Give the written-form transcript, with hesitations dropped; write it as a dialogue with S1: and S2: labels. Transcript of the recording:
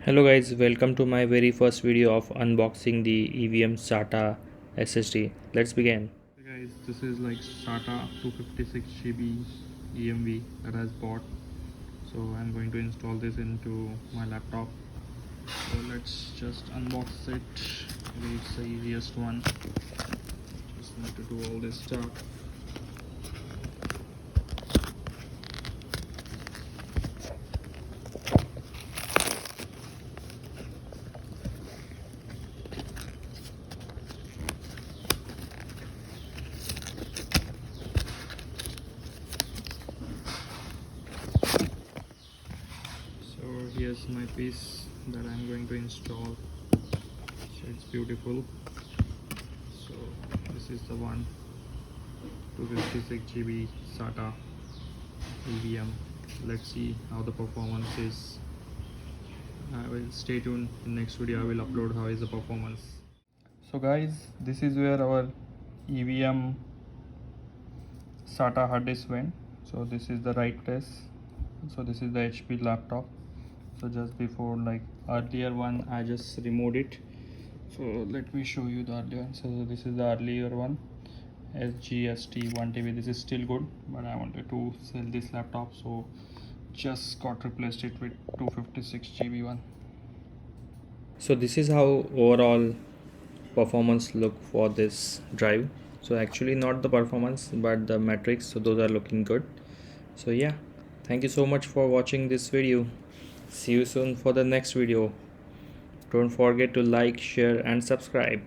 S1: Hello guys, welcome to my very first video of unboxing the EVM SATA SSD. Let's begin. Hey guys, this is like SATA 256 GB EMV that I bought. So I'm going to install this into my laptop. So let's just unbox it. Maybe it's the easiest one. Just need to do all this stuff. So here's my piece that I'm going to install. So it's beautiful. So this is the one 256 GB SATA EVM. Let's see how the performance is. I will stay tuned. In next video I will upload how is the performance. So guys, this is where our EVM SATA hard disk went. So this is the right place. So this is the HP laptop. So just before, like earlier one, I just removed it. So let me show you the earlier one. So this is the earlier one, SGST 1 TB. This is still good, but I wanted to sell this laptop, so just got replaced it with 256 GB one. So this is how overall performance look for this drive. So actually not the performance but the metrics, so those are looking good. So yeah, thank you so much for watching this video. See you soon for the next video. Don't forget to like, share and subscribe.